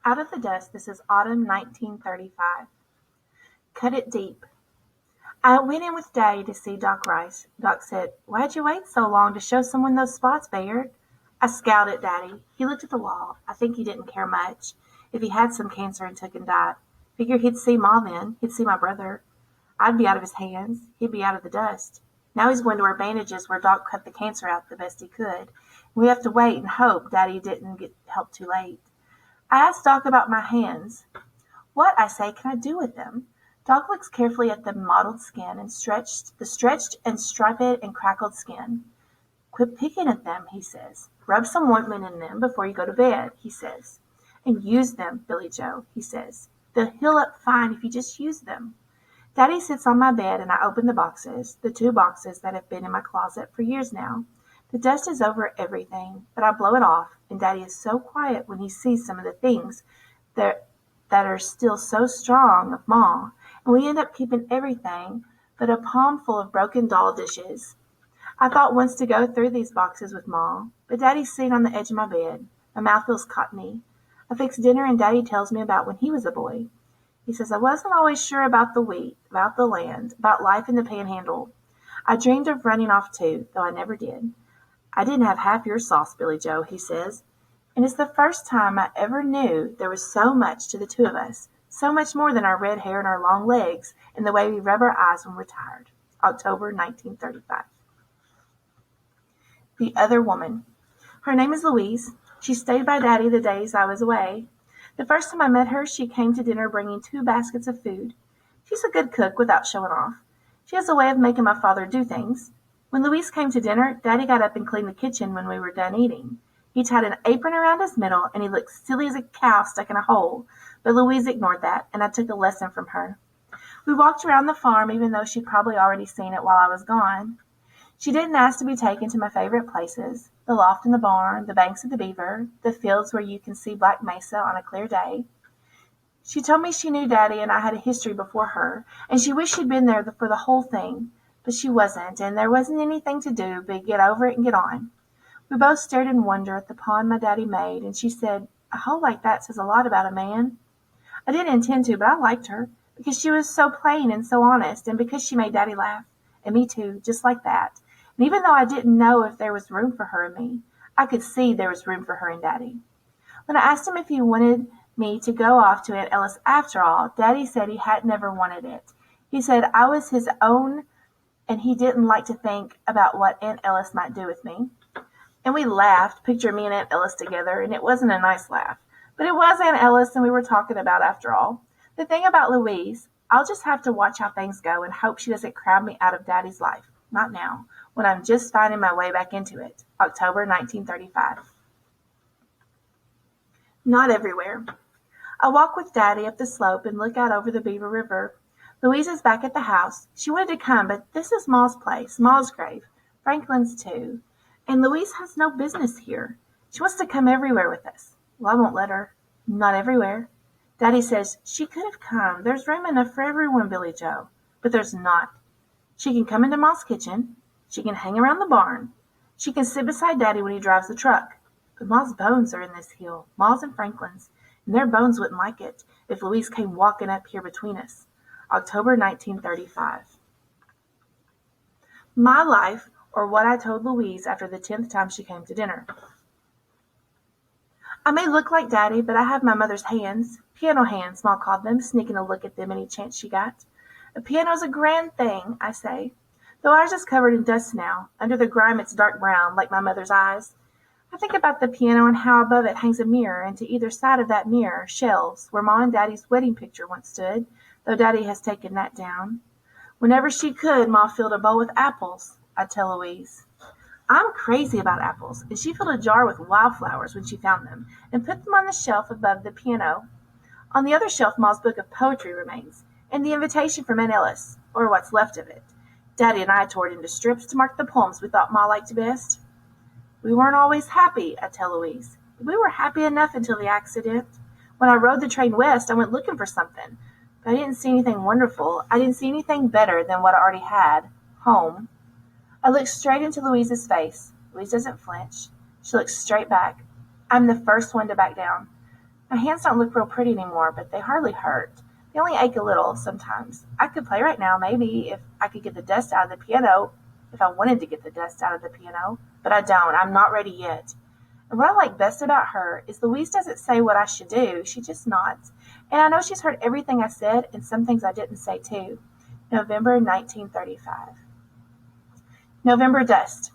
Out of the Dust, this is autumn 1935. Cut it deep. I went in with Daddy to see Doc Rice. Doc said, "Why'd you wait so long to show someone those spots, Bayard?" I scowled at Daddy. He looked at the wall. I think he didn't care much. If he had some cancer and took and died. Figured he'd see Ma then. He'd see my brother. I'd be out of his hands. He'd be out of the dust. Now he's going to wear bandages where Doc cut the cancer out the best he could. We have to wait and hope Daddy didn't get help too late. I asked Doc about my hands. "What," I say, "can I do with them?" Doc looks carefully at the mottled skin and stretched and striped and crackled skin. "Quit picking at them," he says. "Rub some ointment in them before you go to bed," he says. "And use them, Billy Joe," he says. "They'll heal up fine if you just use them." Daddy sits on my bed and I open the boxes, the two boxes that have been in my closet for years now. The dust is over everything, but I blow it off, and Daddy is so quiet when he sees some of the things that are still so strong of Ma, and we end up keeping everything but a palm full of broken doll dishes. I thought once to go through these boxes with Ma, but Daddy's sitting on the edge of my bed. My mouth feels cottony. I fix dinner and Daddy tells me about when he was a boy. He says, "I wasn't always sure about the wheat, about the land, about life in the panhandle. I dreamed of running off too, though I never did. I didn't have half your sauce, Billy Joe," he says. And it's the first time I ever knew there was so much to the two of us, so much more than our red hair and our long legs and the way we rub our eyes when we're tired. October 1935. The Other Woman. Her name is Louise. She stayed by Daddy the days I was away. The first time I met her, she came to dinner bringing 2 baskets of food. She's a good cook without showing off. She has a way of making my father do things. When Louise came to dinner, Daddy got up and cleaned the kitchen when we were done eating. He tied an apron around his middle, and he looked silly as a cow stuck in a hole, but Louise ignored that, and I took a lesson from her. We walked around the farm, even though she'd probably already seen it while I was gone. She didn't ask to be taken to my favorite places, the loft in the barn, the banks of the Beaver, the fields where you can see Black Mesa on a clear day. She told me she knew Daddy and I had a history before her, and she wished she'd been there for the whole thing, but she wasn't, and there wasn't anything to do but get over it and get on. We both stared in wonder at the pond my Daddy made, and she said, "A hole like that says a lot about a man." I didn't intend to, but I liked her, because she was so plain and so honest, and because she made Daddy laugh, and me too, just like that. And even though I didn't know if there was room for her in me, I could see there was room for her in Daddy. When I asked him if he wanted me to go off to Aunt Ellis after all, Daddy said he had never wanted it. He said I was his own, and he didn't like to think about what Aunt Ellis might do with me. And we laughed, picture me and Aunt Ellis together, and it wasn't a nice laugh. But it was Aunt Ellis, and we were talking about after all. The thing about Louise, I'll just have to watch how things go and hope she doesn't crowd me out of Daddy's life. Not now, when I'm just finding my way back into it. October 1935. Not everywhere. I walk with Daddy up the slope and look out over the Beaver River. Louise is back at the house. She wanted to come, but this is Ma's place, Ma's grave, Franklin's too. And Louise has no business here. She wants to come everywhere with us. Well, I won't let her. Not everywhere. Daddy says she could have come. There's room enough for everyone, Billy Joe. But there's not. She can come into Ma's kitchen. She can hang around the barn. She can sit beside Daddy when he drives the truck. But Ma's bones are in this hill, Ma's and Franklin's, and their bones wouldn't like it if Louise came walking up here between us. October 1935. My life, or what I told Louise after the 10th time she came to dinner. I may look like Daddy, but I have my mother's hands, piano hands, Ma called them, sneaking a look at them any chance she got. A piano's a grand thing, I say, though ours is covered in dust now. Under the grime it's dark brown, like my mother's eyes. I think about the piano and how above it hangs a mirror, and to either side of that mirror, shelves, where Ma and Daddy's wedding picture once stood, though Daddy has taken that down. Whenever she could, Ma filled a bowl with apples, I tell Louise. I'm crazy about apples, and she filled a jar with wildflowers when she found them, and put them on the shelf above the piano. On the other shelf, Ma's book of poetry remains, and the invitation from Aunt Ellis, or what's left of it. Daddy and I tore it into strips to mark the poems we thought Ma liked best. We weren't always happy, I tell Louise. But we were happy enough until the accident. When I rode the train west, I went looking for something. But I didn't see anything wonderful. I didn't see anything better than what I already had. Home. I look straight into Louise's face. Louise doesn't flinch. She looks straight back. I'm the first one to back down. My hands don't look real pretty anymore, but they hardly hurt. They only ache a little sometimes. I could play right now, maybe, if I could get the dust out of the piano, if I wanted to get the dust out of the piano, but I don't. I'm not ready yet. And what I like best about her is Louise doesn't say what I should do, she just nods. And I know she's heard everything I said and some things I didn't say too. November 1935. November dust.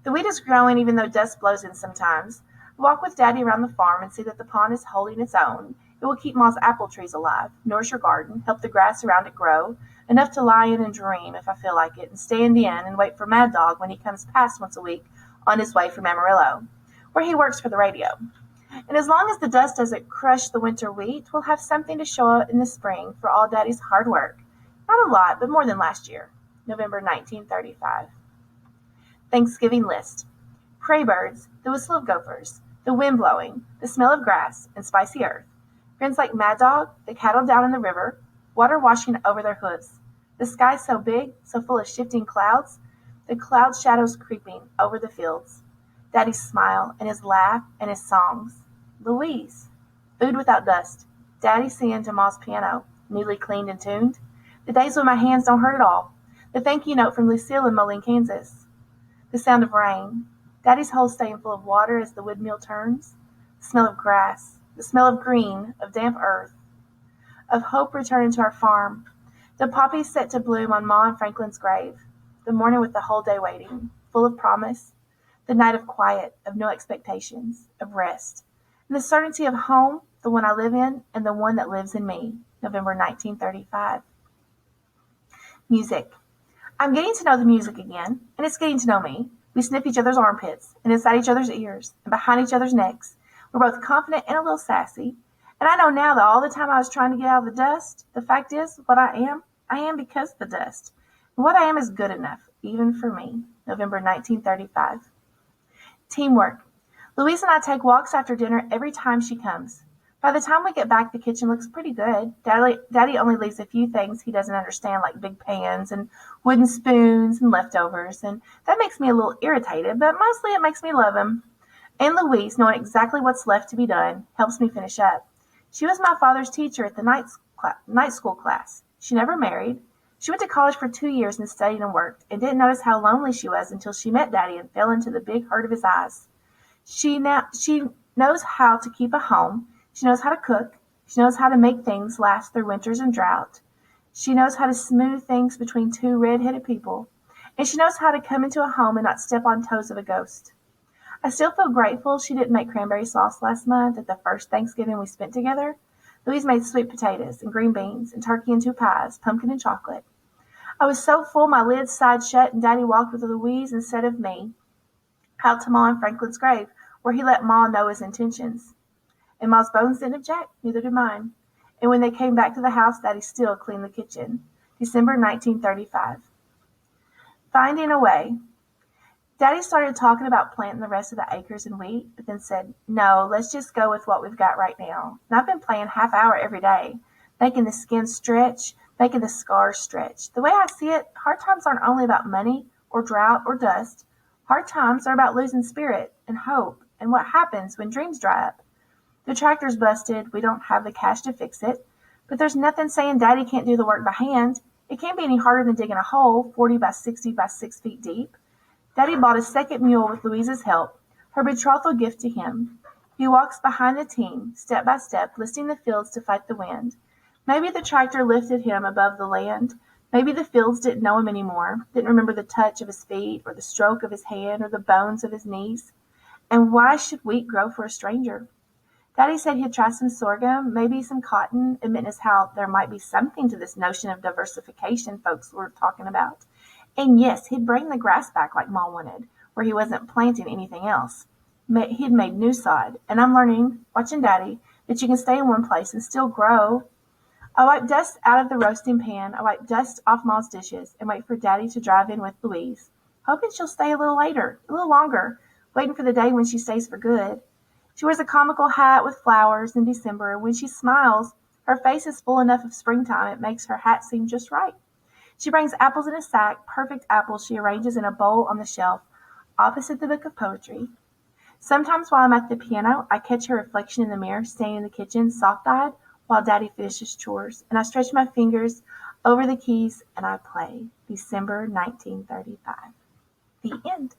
The wheat is growing even though dust blows in sometimes. Walk with Daddy around the farm and see that the pond is holding its own. It will keep Ma's apple trees alive, nourish your garden, help the grass around it grow, enough to lie in and dream if I feel like it, and stay in the inn and wait for Mad Dog when he comes past once a week on his way from Amarillo, where he works for the radio. And as long as the dust doesn't crush the winter wheat, we'll have something to show in the spring for all Daddy's hard work. Not a lot, but more than last year. November 1935. Thanksgiving list. Prairie birds, the whistle of gophers, the wind blowing, the smell of grass and spicy earth. Friends like Mad Dog, the cattle down in the river, water washing over their hooves. The sky so big, so full of shifting clouds, the cloud shadows creeping over the fields. Daddy's smile and his laugh and his songs. Louise. Food without dust. Daddy singing to Ma's piano, newly cleaned and tuned. The days when my hands don't hurt at all. The thank you note from Lucille in Moline, Kansas. The sound of rain. Daddy's hole staying full of water as the windmill turns. The smell of grass. The smell of green, of damp earth. Of hope returning to our farm. The poppies set to bloom on Ma and Franklin's grave. The morning with the whole day waiting, full of promise. The night of quiet, of no expectations, of rest. And the certainty of home, the one I live in, and the one that lives in me. November 1935. Music. I'm getting to know the music again, and it's getting to know me. We sniff each other's armpits, and inside each other's ears, and behind each other's necks. We're both confident and a little sassy. And I know now that all the time I was trying to get out of the dust, the fact is, what I am because of the dust. And what I am is good enough, even for me. November 1935. Teamwork. Louise and I take walks after dinner every time she comes. By the time we get back, the kitchen looks pretty good. Daddy only leaves a few things he doesn't understand, like big pans and wooden spoons and leftovers, and that makes me a little irritated, but mostly it makes me love him. And Louise, knowing exactly what's left to be done, helps me finish up. She was my father's teacher at the night school class. She never married. She went to college for 2 years and studied and worked, and didn't notice how lonely she was until she met Daddy and fell into the big hurt of his eyes. She knows how to keep a home. She knows how to cook. She knows how to make things last through winters and drought. She knows how to smooth things between two red-headed people. And she knows how to come into a home and not step on toes of a ghost. I still feel grateful she didn't make cranberry sauce last month at the first Thanksgiving we spent together. Louise made sweet potatoes and green beans and turkey and 2 pies, pumpkin and chocolate. I was so full my lids sighed shut, and Daddy walked with Louise instead of me out to Ma and Franklin's grave, where he let Ma know his intentions. And Ma's bones didn't object, neither did mine. And when they came back to the house, Daddy still cleaned the kitchen. December 1935. Finding a way. Daddy started talking about planting the rest of the acres in wheat, but then said, no, let's just go with what we've got right now. And I've been playing half hour every day, making the skin stretch, making the scars stretch. The way I see it, hard times aren't only about money or drought or dust. Hard times are about losing spirit and hope and what happens when dreams dry up. The tractor's busted, we don't have the cash to fix it, but there's nothing saying Daddy can't do the work by hand. It can't be any harder than digging a hole 40 by 60 by 6 feet deep. Daddy bought a second mule with Louise's help, her betrothal gift to him. He walks behind the team, step by step, listing the fields to fight the wind. Maybe the tractor lifted him above the land. Maybe the fields didn't know him anymore, didn't remember the touch of his feet or the stroke of his hand or the bones of his knees. And why should wheat grow for a stranger? Daddy said he'd try some sorghum, maybe some cotton, admitting as how there might be something to this notion of diversification folks were talking about. And yes, he'd bring the grass back like Ma wanted, where he wasn't planting anything else. He'd made new sod, and I'm learning, watching Daddy, that you can stay in one place and still grow. I wipe dust out of the roasting pan, I wipe dust off Ma's dishes, and wait for Daddy to drive in with Louise, hoping she'll stay a little later, a little longer, waiting for the day when she stays for good. She wears a comical hat with flowers in December, and when she smiles, her face is full enough of springtime it makes her hat seem just right. She brings apples in a sack, perfect apples she arranges in a bowl on the shelf, opposite the book of poetry. Sometimes while I'm at the piano, I catch her reflection in the mirror standing in the kitchen, soft-eyed, while Daddy finishes chores, and I stretch my fingers over the keys and I play. December 1935. The end.